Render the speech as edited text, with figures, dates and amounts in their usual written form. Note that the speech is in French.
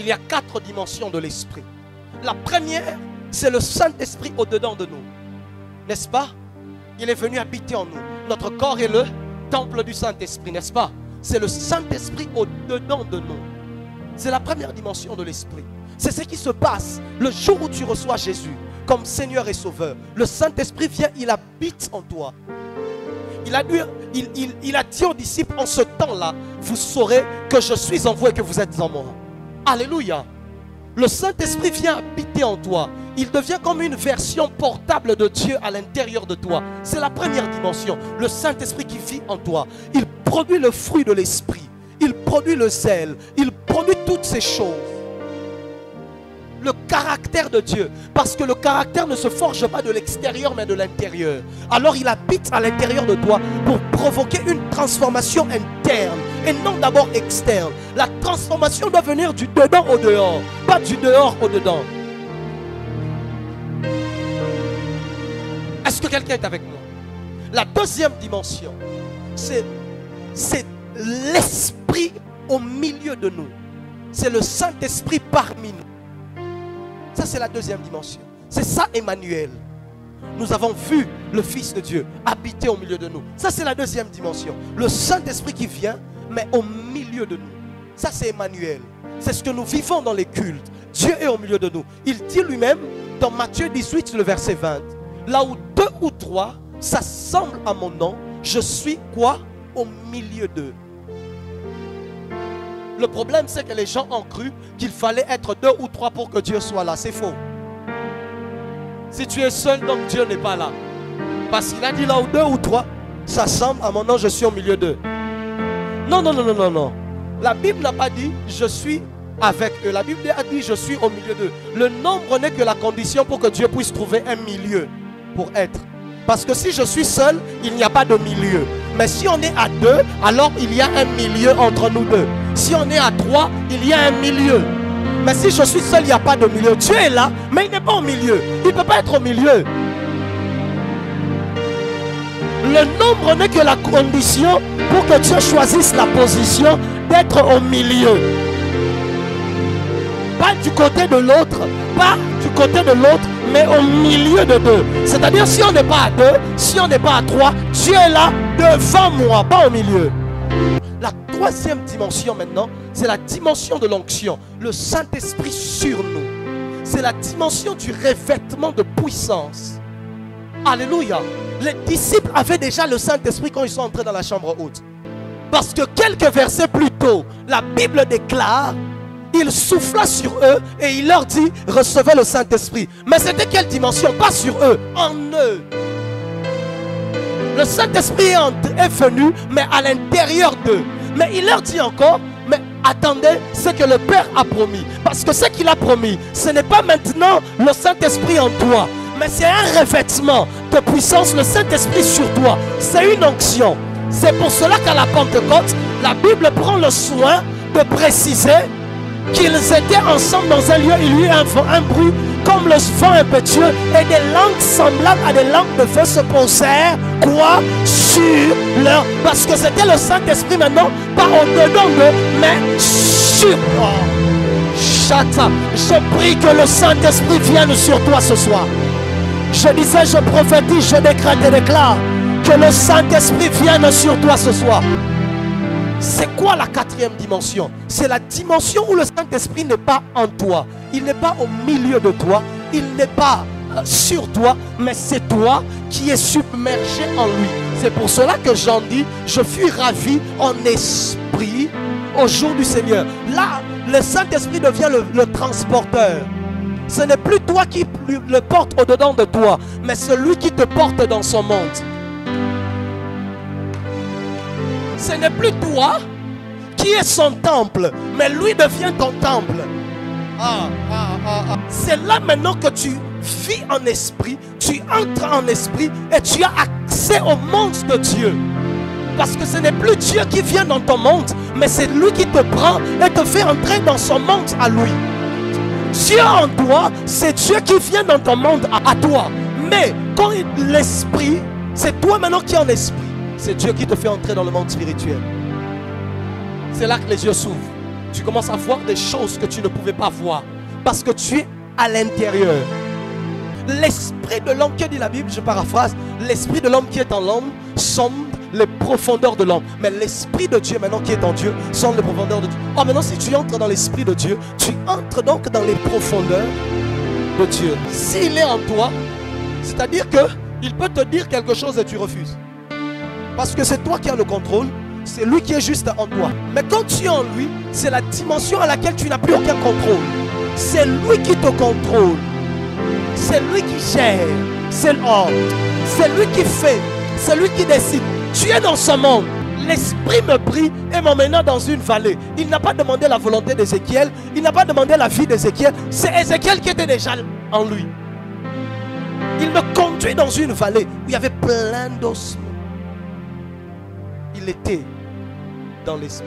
il y a 4 dimensions de l'esprit. La première, c'est le Saint-Esprit au-dedans de nous. N'est-ce pas? Il est venu habiter en nous. Notre corps est le temple du Saint-Esprit, n'est-ce pas? C'est le Saint-Esprit au-dedans de nous. C'est la première dimension de l'esprit. C'est ce qui se passe le jour où tu reçois Jésus comme Seigneur et Sauveur. Le Saint-Esprit vient, il habite en toi. Il a dit aux disciples, en ce temps-là, vous saurez que je suis en vous et que vous êtes en moi. Alléluia. Le Saint-Esprit vient habiter en toi. Il devient comme une version portable de Dieu à l'intérieur de toi. C'est la première dimension. Le Saint-Esprit qui vit en toi. Il produit le fruit de l'Esprit. Il produit le zèle. Il produit toutes ces choses. Le caractère de Dieu. Parce que le caractère ne se forge pas de l'extérieur mais de l'intérieur. Alors il habite à l'intérieur de toi pour provoquer une transformation interne et non d'abord externe. La transformation doit venir du dedans au dehors, pas du dehors au dedans. Est-ce que quelqu'un est avec moi? La deuxième dimension, c'est l'Esprit au milieu de nous. C'est le Saint-Esprit parmi nous. Ça, c'est la deuxième dimension. C'est ça, Emmanuel. Nous avons vu le Fils de Dieu habiter au milieu de nous. Ça, c'est la deuxième dimension. Le Saint-Esprit qui vient, mais au milieu de nous. Ça, c'est Emmanuel. C'est ce que nous vivons dans les cultes. Dieu est au milieu de nous. Il dit lui-même, dans Matthieu 18, le verset 20, là où 2 ou 3 s'assemblent à mon nom, je suis quoi? Au milieu d'eux. Le problème, c'est que les gens ont cru qu'il fallait être 2 ou 3 pour que Dieu soit là. C'est faux. Si tu es seul, donc Dieu n'est pas là. Parce qu'il a dit là où 2 ou 3 s'assemblent à mon nom, je suis au milieu d'eux. Non, non, non, non, non, non. La Bible n'a pas dit je suis avec eux. La Bible a dit je suis au milieu d'eux. Le nombre n'est que la condition pour que Dieu puisse trouver un milieu pour être. Parce que si je suis seul, il n'y a pas de milieu. Mais si on est à 2, alors il y a un milieu entre nous deux. Si on est à 3, il y a un milieu. Mais si je suis seul, il n'y a pas de milieu. Dieu est là, mais il n'est pas au milieu. Il ne peut pas être au milieu. Le nombre n'est que la condition pour que Dieu choisisse la position d'être au milieu. Pas du côté de l'autre, pas du côté de l'autre, mais au milieu de 2. C'est-à-dire si on n'est pas à 2, si on n'est pas à 3, Dieu est là devant moi, pas au milieu. La troisième dimension maintenant, c'est la dimension de l'onction. Le Saint-Esprit sur nous. C'est la dimension du revêtement de puissance. Alléluia. Les disciples avaient déjà le Saint-Esprit quand ils sont entrés dans la chambre haute. Parce que quelques versets plus tôt, la Bible déclare, il souffla sur eux et il leur dit, recevez le Saint-Esprit. Mais c'était quelle dimension? Pas sur eux, en eux. Le Saint-Esprit est venu, mais à l'intérieur d'eux. Mais il leur dit encore, mais attendez, c'est que le Père a promis. Parce que ce qu'il a promis, ce n'est pas maintenant le Saint-Esprit en toi, mais c'est un revêtement de puissance, le Saint-Esprit sur toi. C'est une onction. C'est pour cela qu'à la Pentecôte, la Bible prend le soin de préciser qu'ils étaient ensemble dans un lieu, il y eut un bruit comme le vent impétueux et des langues semblables à des langues de feu se posèrent, quoi? Sur leur... Parce que c'était le Saint-Esprit maintenant, pas au-dedans d'eux, mais sur... Oh, chata, je prie que le Saint-Esprit vienne sur toi ce soir. Je disais, je prophétise, je décrète et déclare que le Saint-Esprit vienne sur toi ce soir. C'est quoi la quatrième dimension? C'est la dimension où le Saint-Esprit n'est pas en toi. Il n'est pas au milieu de toi. Il n'est pas sur toi. Mais c'est toi qui es submergé en lui. C'est pour cela que Jean dit, je fus ravi en esprit au jour du Seigneur. Là, le Saint-Esprit devient le transporteur. Ce n'est plus toi qui le porte au-dedans de toi, mais celui qui te porte dans son monde. Ce n'est plus toi qui est son temple, mais lui devient ton temple. C'est là maintenant que tu vis en esprit, tu entres en esprit et tu as accès au monde de Dieu. Parce que ce n'est plus Dieu qui vient dans ton monde, mais c'est lui qui te prend et te fait entrer dans son monde à lui. Dieu en toi, c'est Dieu qui vient dans ton monde à toi. Mais quand l'esprit, c'est toi maintenant qui es en esprit. C'est Dieu qui te fait entrer dans le monde spirituel. C'est là que les yeux s'ouvrent. tu commences à voir des choses que tu ne pouvais pas voir. Parce que tu es à l'intérieur. L'esprit de l'homme, que dit la Bible, je paraphrase, l'esprit de l'homme qui est en l'homme sonde les profondeurs de l'homme. Mais l'esprit de Dieu maintenant qui est en Dieu sonde les profondeurs de Dieu. Oh, maintenant si tu entres dans l'esprit de Dieu, tu entres donc dans les profondeurs de Dieu. S'il est en toi, c'est-à-dire qu'il peut te dire quelque chose et tu refuses. Parce que c'est toi qui as le contrôle, c'est lui qui est juste en toi. Mais quand tu es en lui, c'est la dimension à laquelle tu n'as plus aucun contrôle. C'est lui qui te contrôle. C'est lui qui gère. C'est lui qui fait. C'est lui qui décide. Tu es dans ce monde. L'esprit me prit et m'emmena dans une vallée. Il n'a pas demandé la volonté d'Ézéchiel. Il n'a pas demandé la vie d'Ézéchiel. C'est Ézéchiel qui était déjà en lui. Il me conduit dans une vallée où il y avait plein d'ossements. Il était dans l'esprit.